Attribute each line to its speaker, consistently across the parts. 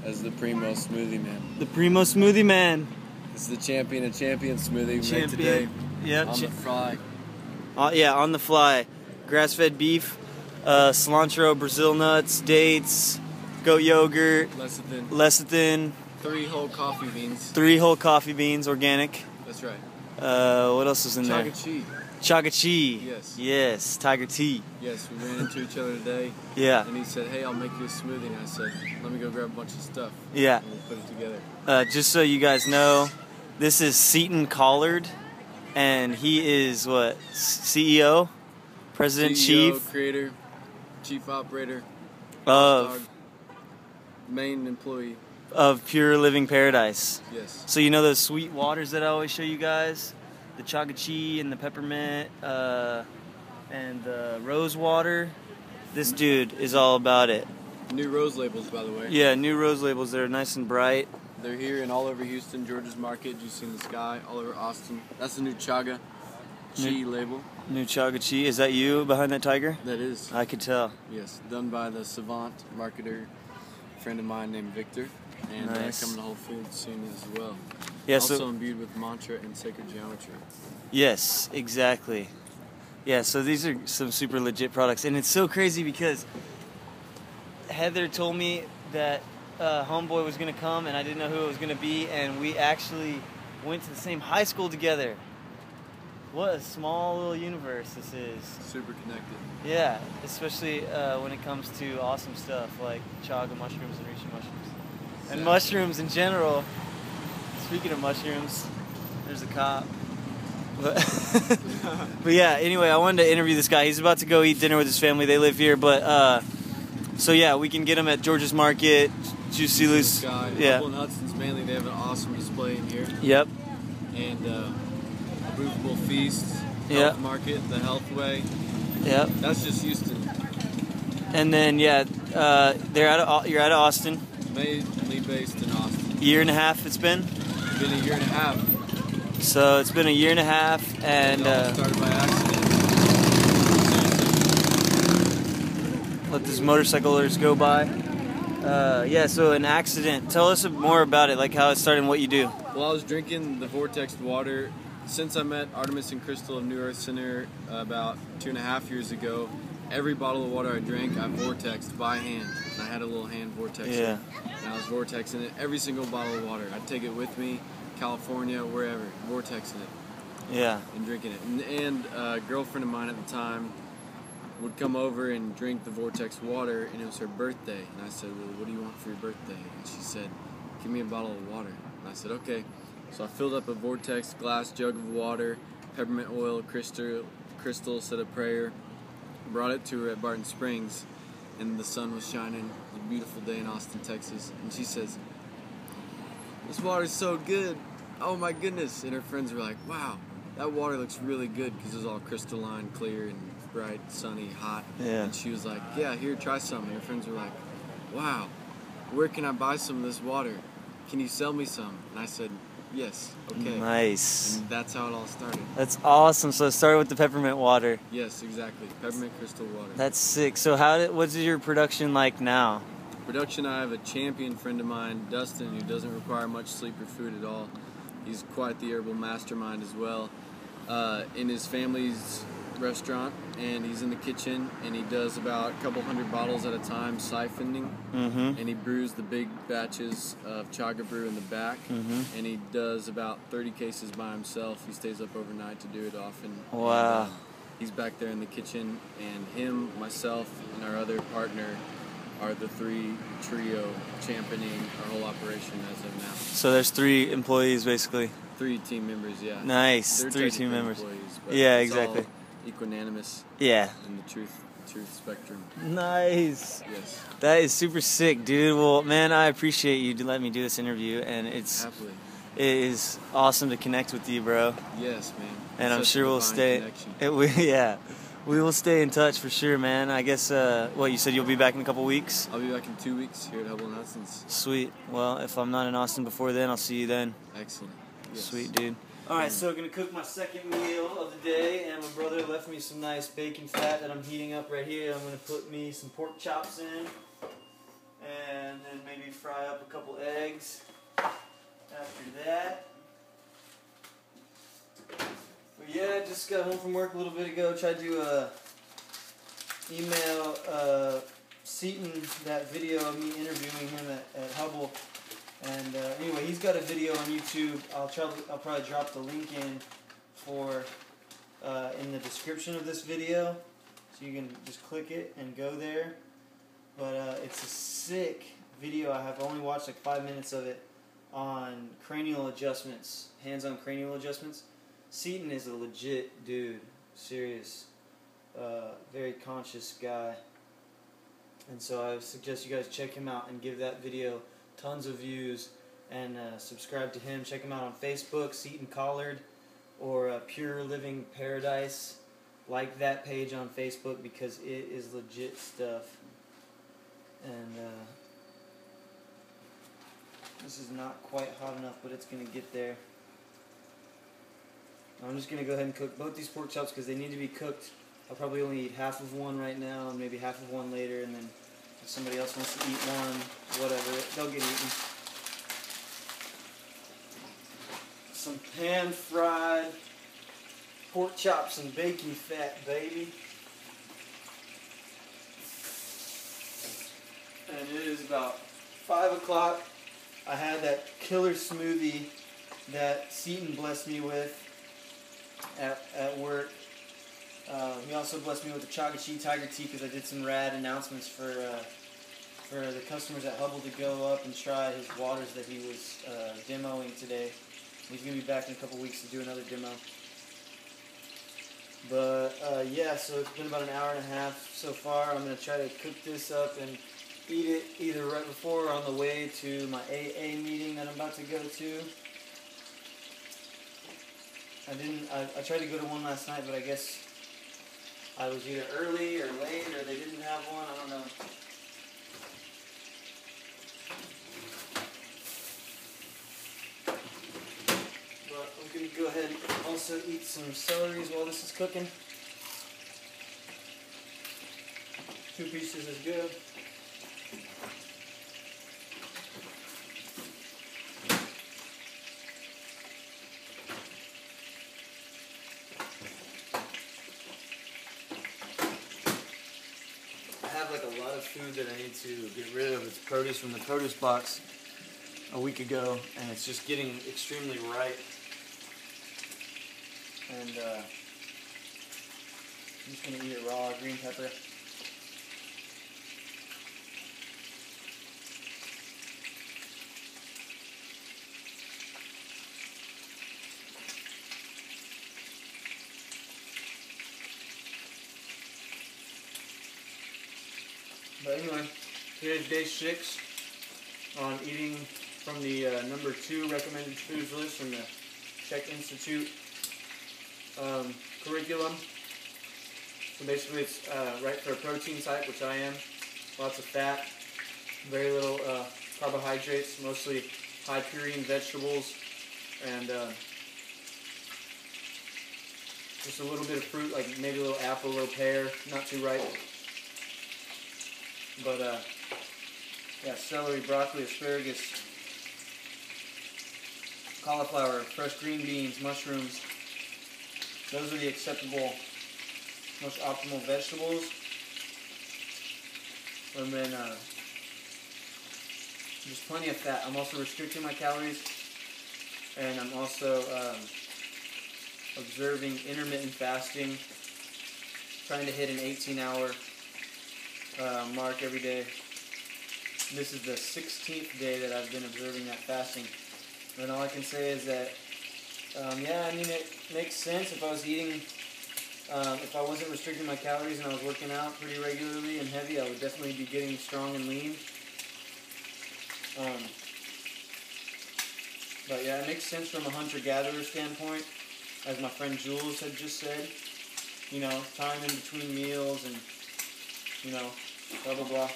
Speaker 1: as the Primo Smoothie Man.
Speaker 2: The Primo Smoothie Man.
Speaker 1: It's the champion of champions smoothie we made today.
Speaker 2: Yep.
Speaker 1: On the fly.
Speaker 2: Yeah, on the fly. Grass-fed beef, cilantro, Brazil nuts, dates, goat yogurt, lecithin.
Speaker 1: 3 whole coffee beans.
Speaker 2: 3 whole coffee beans, organic.
Speaker 1: That's right.
Speaker 2: What else is in there? Chagachi.
Speaker 1: Yes.
Speaker 2: Yes, Tiger Tea.
Speaker 1: Yes, we ran into each other today.
Speaker 2: Yeah.
Speaker 1: And he said, hey, I'll make you a smoothie. And I said, let me go grab a bunch of stuff.
Speaker 2: Yeah.
Speaker 1: And we'll put it together.
Speaker 2: Just so you guys know, this is Seaton Collard, and he is what? CEO? President,
Speaker 1: CEO,
Speaker 2: Chief?
Speaker 1: Creator, Chief Operator,
Speaker 2: of
Speaker 1: main employee.
Speaker 2: Of Pure Living Paradise.
Speaker 1: Yes.
Speaker 2: So you know those sweet waters that I always show you guys? The Chagachi and the peppermint and the rose water? This dude is all about it.
Speaker 1: New rose labels, by the way.
Speaker 2: Yeah, new rose labels. They're nice and bright.
Speaker 1: They're here and all over Houston, George's Market, Juicy in the Sky, all over Austin. That's the new Chaga Chi label. New
Speaker 2: Chagachi. Is that you behind that tiger?
Speaker 1: That is.
Speaker 2: I could tell.
Speaker 1: Yes, done by the savant marketer, friend of mine named Victor. And
Speaker 2: nice.
Speaker 1: Coming to Whole Foods soon as well.
Speaker 2: Yeah,
Speaker 1: also imbued with mantra and sacred geometry.
Speaker 2: Yes, exactly. Yeah, so these are some super legit products. And it's so crazy because Heather told me that Homeboy was going to come, and I didn't know who it was going to be, and we actually went to the same high school together. What a small little universe this is.
Speaker 1: Super connected.
Speaker 2: Yeah, especially when it comes to awesome stuff like chaga mushrooms and reishi mushrooms. And mushrooms in general. Speaking of mushrooms, there's a cop. But yeah, anyway, I wanted to interview this guy. He's about to go eat dinner with his family. They live here, but so yeah, we can get him at George's Market, Juicy Loose.
Speaker 1: Yeah. And Hudson's mainly, they have an awesome display in here.
Speaker 2: Yep.
Speaker 1: And Movable Feast, Health Market, the Health Way.
Speaker 2: Yep.
Speaker 1: That's just Houston.
Speaker 2: And then yeah, you're out of Austin.
Speaker 1: Mainly based in Austin.
Speaker 2: Year and a half it's been?
Speaker 1: It's been a year and a half.
Speaker 2: So it's been a year and a half, and
Speaker 1: it all started by accident.
Speaker 2: Let these motorcyclers go by. Yeah, so an accident. Tell us more about it, like how it started and what you do.
Speaker 1: Well, I was drinking the Vortex water since I met Artemis and Crystal of New Earth Center about 2.5 years ago. Every bottle of water I drank, I vortexed by hand. And I had a little hand vortexer. Yeah. And I was vortexing it. Every single bottle of water. I'd take it with me, California, wherever, vortexing it.
Speaker 2: Yeah.
Speaker 1: And drinking it. And a girlfriend of mine at the time would come over and drink the Vortex water, and it was her birthday. And I said, well, what do you want for your birthday? And she said, give me a bottle of water. And I said, okay. So I filled up a Vortex glass jug of water, peppermint oil, crystal, said a prayer, brought it to her at Barton Springs, and the sun was shining. It was a beautiful day in Austin, Texas. And she says, this water's so good. Oh my goodness. And her friends were like, wow, that water looks really good, because it was all crystalline, clear, and bright, sunny, hot.
Speaker 2: Yeah.
Speaker 1: And she was like, yeah, here, try some. And her friends were like, wow, where can I buy some of this water? Can you sell me some? And I said, yes, okay.
Speaker 2: Nice.
Speaker 1: And that's how it all started.
Speaker 2: That's awesome. So it started with the peppermint water.
Speaker 1: Yes, exactly. Peppermint crystal water.
Speaker 2: That's sick. So what's your production like now?
Speaker 1: Production, I have a champion friend of mine, Dustin, who doesn't require much sleep or food at all. He's quite the herbal mastermind as well. In his family's restaurant, and he's in the kitchen, and he does about a couple hundred bottles at a time, siphoning, and he brews the big batches of chaga brew in the back, and he does about 30 cases by himself. He stays up overnight to do it often.
Speaker 2: Wow.
Speaker 1: And, he's back there in the kitchen, and him, myself, and our other partner are the 3 trio championing our whole operation as of now.
Speaker 2: So there's 3 employees basically?
Speaker 1: 3 team members, yeah.
Speaker 2: Nice.
Speaker 1: They're
Speaker 2: 3 team members.
Speaker 1: Yeah,
Speaker 2: exactly.
Speaker 1: Equanimous.
Speaker 2: Yeah.
Speaker 1: In the truth spectrum.
Speaker 2: Nice.
Speaker 1: Yes.
Speaker 2: That is super sick, dude. Well, man, I appreciate you letting me do this interview, and it is awesome to connect with you, bro.
Speaker 1: Yes, man.
Speaker 2: And I'm sure we'll stay. We will stay in touch for sure, man. I guess. You said you'll be back in a couple weeks?
Speaker 1: I'll be back in 2 weeks here at Hubble and Hudson's.
Speaker 2: Sweet. Well, if I'm not in Austin before then, I'll see you then.
Speaker 1: Excellent. Yes.
Speaker 2: Sweet, dude. Alright, so I'm going to cook my second meal of the day, and my brother left me some nice bacon fat that I'm heating up right here. I'm going to put me some pork chops in, and and then maybe fry up a couple eggs after that. But yeah, just got home from work a little bit ago. Tried to email Seaton that video of me interviewing him at Hubble. And anyway, he's got a video on YouTube. I'll probably drop the link in for in the description of this video, so you can just click it and go there. But it's a sick video. I have only watched like 5 minutes of it on cranial adjustments, hands-on cranial adjustments. Seaton is a legit dude, serious, very conscious guy. And so I suggest you guys check him out and give that video tons of views, and subscribe to him. Check him out on Facebook, Seaton Collard, or Pure Living Paradise. Like that page on Facebook because it is legit stuff. And this is not quite hot enough, but it's going to get there. I'm just going to go ahead and cook both these pork chops because they need to be cooked. I'll probably only eat half of one right now and maybe half of one later, and then if somebody else wants to eat one, whatever, they'll get eaten. Some pan-fried pork chops and bacon fat, baby. And it is about 5 o'clock. I had that killer smoothie that Seaton blessed me with at work. He also blessed me with the Chaga Tiger Tea because I did some rad announcements for the customers at Hubble to go up and try his waters that he was demoing today. He's going to be back in a couple weeks to do another demo. But yeah, so it's been about an hour and a half so far. I'm going to try to cook this up and eat it either right before or on the way to my AA meeting that I'm about to go to. I tried to go to one last night, but I guess I was either early or late, or they didn't have one. I don't know. But I'm going to go ahead and also eat some celeries while this is cooking. 2 pieces is good. Like a lot of food that I need to get rid of. It's produce from the produce box a week ago, and it's just getting extremely ripe. And I'm just going to eat it raw, green pepper. But anyway, today's day 6 on eating from the number 2 recommended foods list from the Czech Institute curriculum. So basically it's right for a protein type, which I am. Lots of fat, very little carbohydrates, mostly high purine vegetables, and just a little bit of fruit, like maybe a little apple, a little pear, not too ripe. But yeah, celery, broccoli, asparagus, cauliflower, fresh green beans, mushrooms. Those are the acceptable, most optimal vegetables. And then just plenty of fat. I'm also restricting my calories, and I'm also observing intermittent fasting, trying to hit an 18-hour mark every day. This is the 16th day that I've been observing that fasting. And all I can say is that, yeah, I mean, it makes sense. If I was eating, if I wasn't restricting my calories and I was working out pretty regularly and heavy, I would definitely be getting strong and lean. But yeah, it makes sense from a hunter-gatherer standpoint, as my friend Jules had just said. You know, time in between meals and, you know, blah, blah, blah.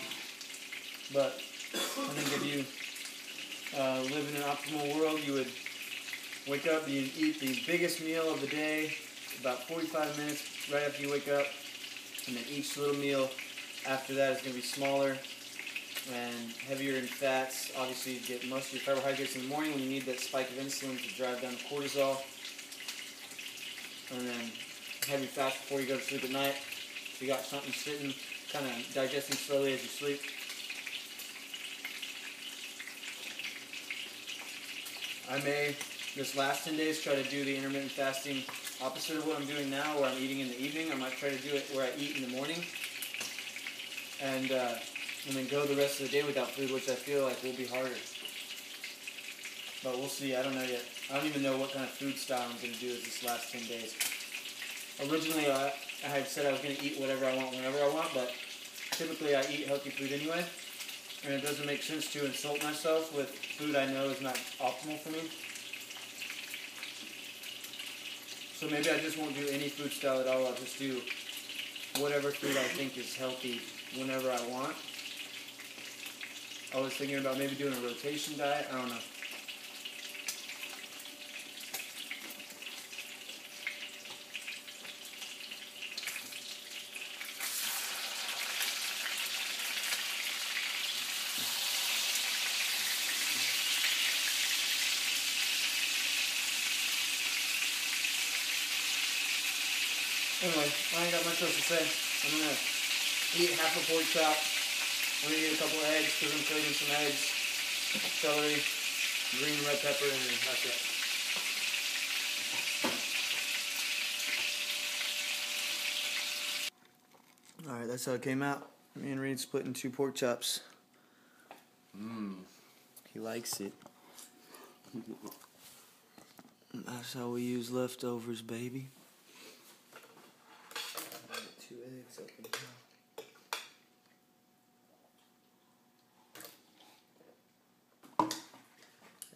Speaker 2: But I think if you live in an optimal world, you would wake up, you eat the biggest meal of the day, about 45 minutes right after you wake up, and then each little meal after that is going to be smaller. And heavier in fats, obviously you get most of your carbohydrates in the morning when you need that spike of insulin to drive down cortisol. And then heavy fats before you go to sleep at night. So you got something sitting, kind of digesting slowly as you sleep. I may, this last 10 days, try to do the intermittent fasting opposite of what I'm doing now, where I'm eating in the evening. I might try to do it where I eat in the morning. And then go the rest of the day without food, which I feel like will be harder. But we'll see. I don't know yet. I don't even know what kind of food style I'm going to do this last 10 days. Originally, I had said I was going to eat whatever I want whenever I want, but typically I eat healthy food anyway. And it doesn't make sense to insult myself with food I know is not optimal for me. So maybe I just won't do any food style at all. I'll just do whatever food I think is healthy whenever I want. I was thinking about maybe doing a rotation diet. I don't know. Anyway, I ain't got much else to say. I'm going to eat half a pork chop. I'm going to eat a couple of eggs because I'm craving some eggs, celery, green and red pepper, and then that's it. Alright, that's how it came out. Me and Reed split in 2 pork chops. He likes it. That's how we use leftovers, baby. 2 eggs up in here.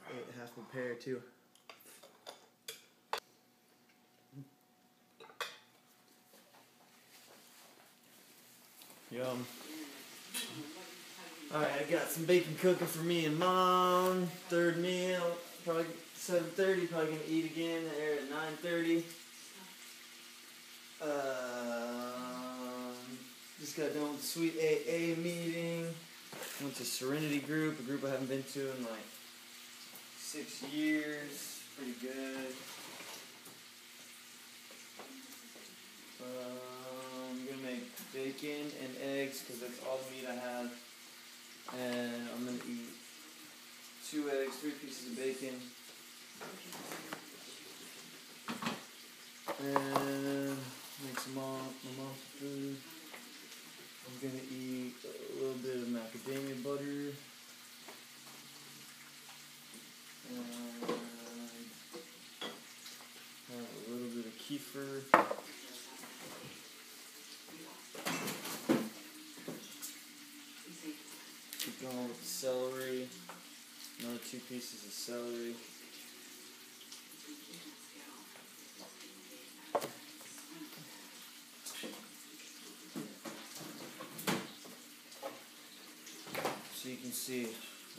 Speaker 2: I ate half a pear too. Yum. Alright, I got some bacon cooking for me and Mom. 3rd meal. Probably 7:30. Probably gonna eat again there at 9:30. Just got done with the Sweet AA meeting. Went to Serenity Group, a group I haven't been to in like 6 years. Pretty good. I'm gonna make bacon and eggs because that's all the meat I have. And I'm gonna eat 2 eggs, 3 pieces of bacon. And make my mom some food. I'm gonna eat a little bit of macadamia butter. And have a little bit of kefir. Keep going with the celery. Another 2 pieces of celery. So you can see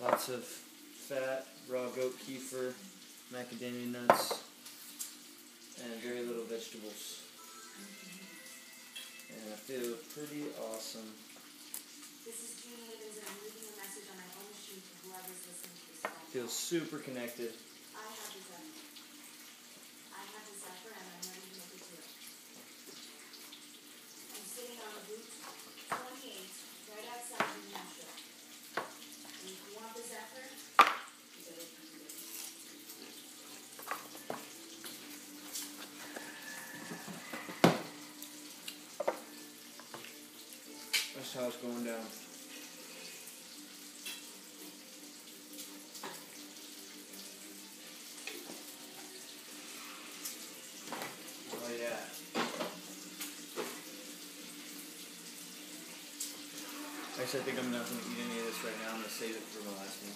Speaker 2: lots of fat, raw goat kefir, macadamia nuts, and very little vegetables. And I feel pretty awesome.
Speaker 3: This is Jeannie Havens, and I'm leaving a message on my home machine for whoever's listening to this phone.
Speaker 2: Feel super connected.
Speaker 3: I have the Zephyr. And I'm ready to make it too. I'm sitting on Route 28, right outside New Hampshire. And if you want the Zephyr, you better come get it.
Speaker 2: That's how it's going down. Oh yeah. Actually, I think I'm not going to eat any of this right now. I'm going to save it for my last meal.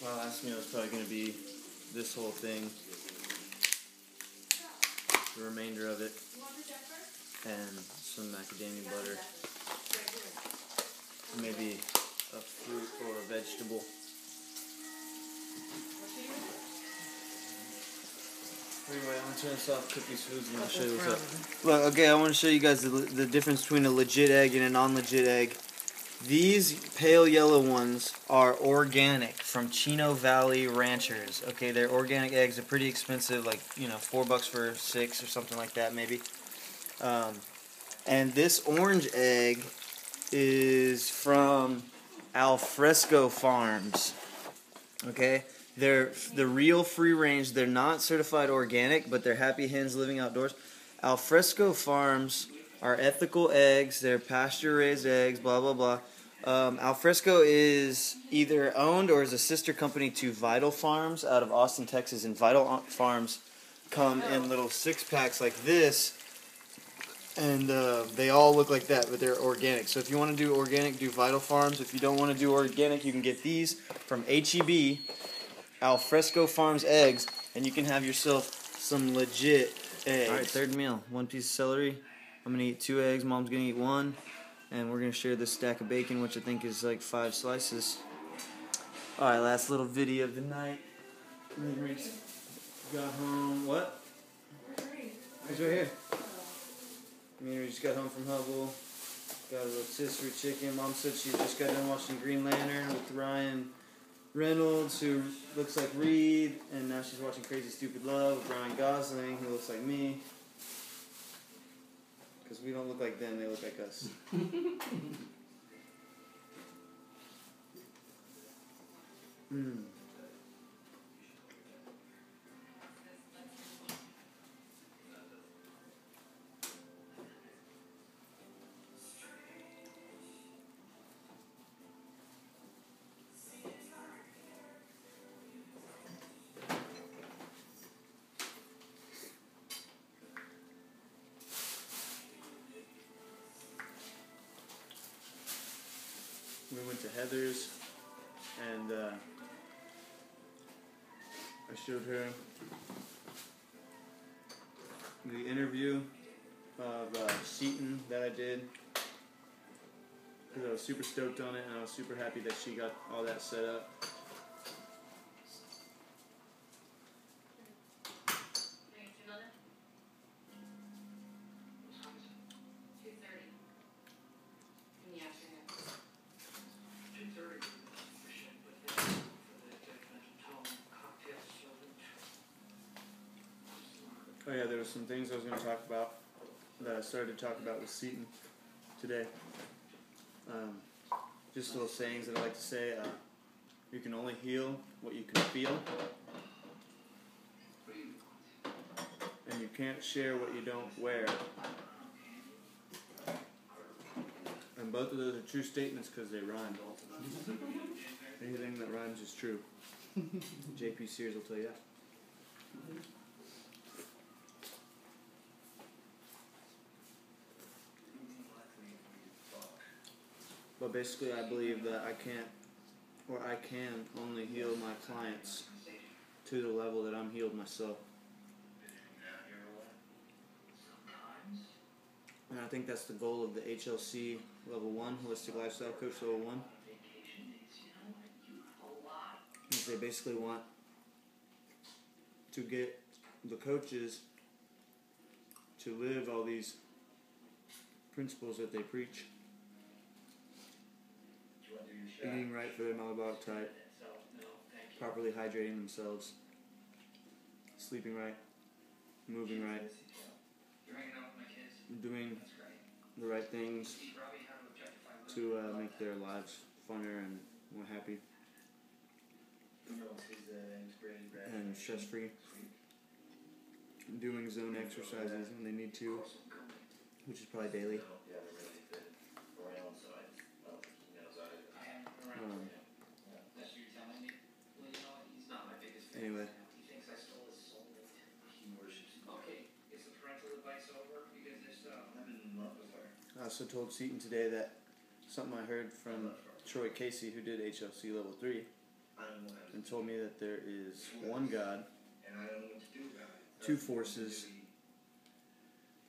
Speaker 2: My last meal is probably going to be this whole thing, the remainder of it, and some macadamia butter, maybe a fruit or a vegetable. Anyway, I'm gonna turn this off, cook these foods, and I'll show you what's up. Look, okay, I want to show you guys the difference between a legit egg and a non-legit egg. These pale yellow ones are organic from Chino Valley ranchers. Okay, they're organic eggs. They're pretty expensive, like, you know, $4 for 6 or something like that, maybe. And this orange egg is from Alfresco Farms. Okay, they're the real free range. They're not certified organic, but they're happy hens living outdoors. Alfresco Farms are ethical eggs. They're pasture raised eggs. Blah blah blah. Alfresco is either owned or is a sister company to Vital Farms out of Austin, Texas. And Vital Farms come in little 6-packs like this, and they all look like that, but they're organic. So if you want to do organic, do Vital Farms. If you don't want to do organic, you can get these from HEB, Alfresco Farms eggs, and you can have yourself some legit eggs. Alright, third meal. 1 piece of celery. I'm going to eat 2 eggs. Mom's going to eat 1. And we're going to share this stack of bacon, which I think is like 5 slices. Alright, last little video of the night. Got home. What? He's right here. We just got home from Hubble. Got a rotisserie chicken. Mom said she just got done watching Green Lantern with Ryan Reynolds, who looks like Reed, and now she's watching Crazy Stupid Love with Ryan Gosling, who looks like me. Because we don't look like them, they look like us. We went to Heather's, and I showed her the interview of Seaton that I did, because I was super stoked on it, and I was super happy that she got all that set up. Oh yeah, there were some things I was going to talk about that I started to talk about with Seaton today. Just little sayings that I like to say. You can only heal what you can feel. And you can't share what you don't wear. And both of those are true statements because they rhyme. Anything that rhymes is true. JP Sears will tell you that. But basically, I believe that I can only heal my clients to the level that I'm healed myself. And I think that's the goal of the HLC Level 1, Holistic Lifestyle Coach Level 1. Is they basically want to get the coaches to live all these principles that they preach. Eating right for their metabolic type, properly hydrating themselves, sleeping right, moving right, doing the right things to make their lives funner and more happy and stress-free, doing zone exercises when they need to, which is probably daily. Anyway. I also told Seaton today that something I heard from Troy Casey, who did HLC Level 3, and told me that there is one God, 2 forces,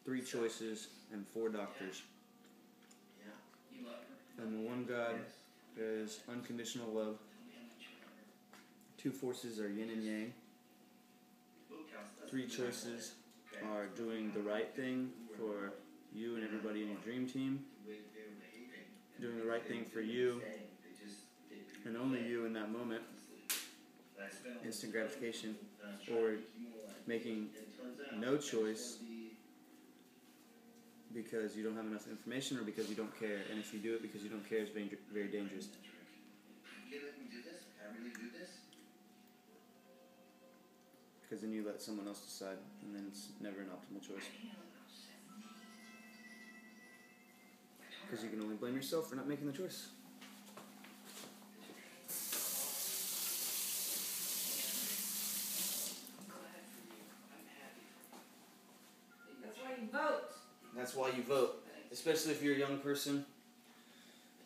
Speaker 2: 3 choices, and 4 doctors. And the one God is unconditional love. 2 forces are yin and yang.
Speaker 4: three choices are doing the right thing for you and everybody in your dream team, doing the right thing for you and only you in that moment, instant gratification, or making no choice because you don't have enough information or because you don't care. And if you do it because you don't care, it's very, very dangerous. Because then you let someone else decide, and then it's never an optimal choice. Because you can only blame yourself for not making the choice.
Speaker 3: That's why you vote.
Speaker 4: That's why you vote, especially if you're a young person.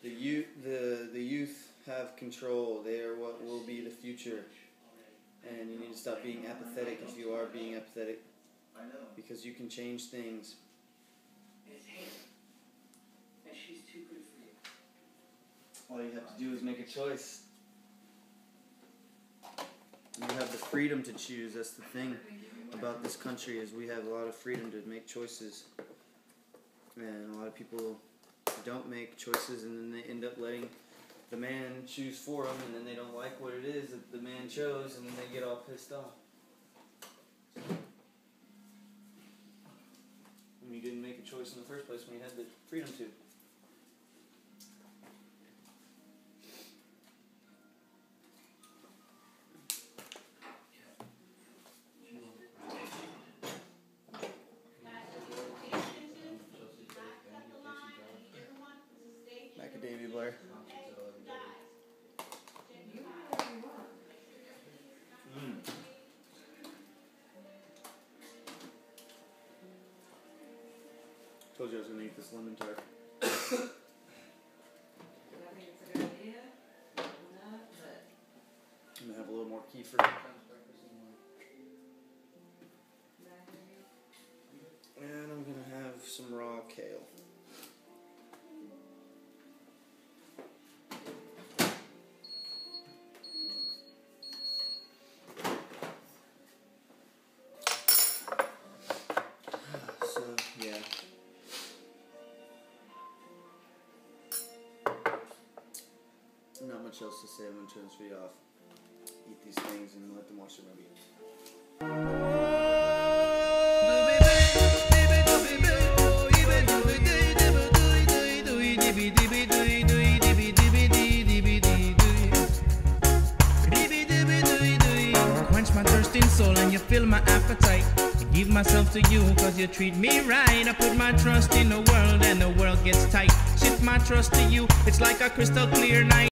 Speaker 4: The youth have control. They are what will be the future. And you need to stop being apathetic if you are being apathetic. Because you can change things.
Speaker 5: And she's too good for you.
Speaker 4: All you have to do is make a choice. You have the freedom to choose. That's the thing about this country, is we have a lot of freedom to make choices. And a lot of people don't make choices, and then they end up letting the man choose for them, and then they don't like what it is that the man chose, and then they get all pissed off. When you didn't make a choice in the first place, when you had the freedom to. Macadamia Blair. Told you I was going to eat this lemon tart.
Speaker 3: I think it's a good idea. I'm not, but
Speaker 4: I'm going to have a little more kefir. And I'm going to have some raw kale. So, yeah. Not much else to say. I'm going to turn this video off. Eat these things and let them watch the movie.
Speaker 6: Quench my thirsting soul and you fill my appetite. I give myself to you cause you treat me right. I put my trust in the world and the world gets tight. Shift my trust to you, it's like a crystal clear night.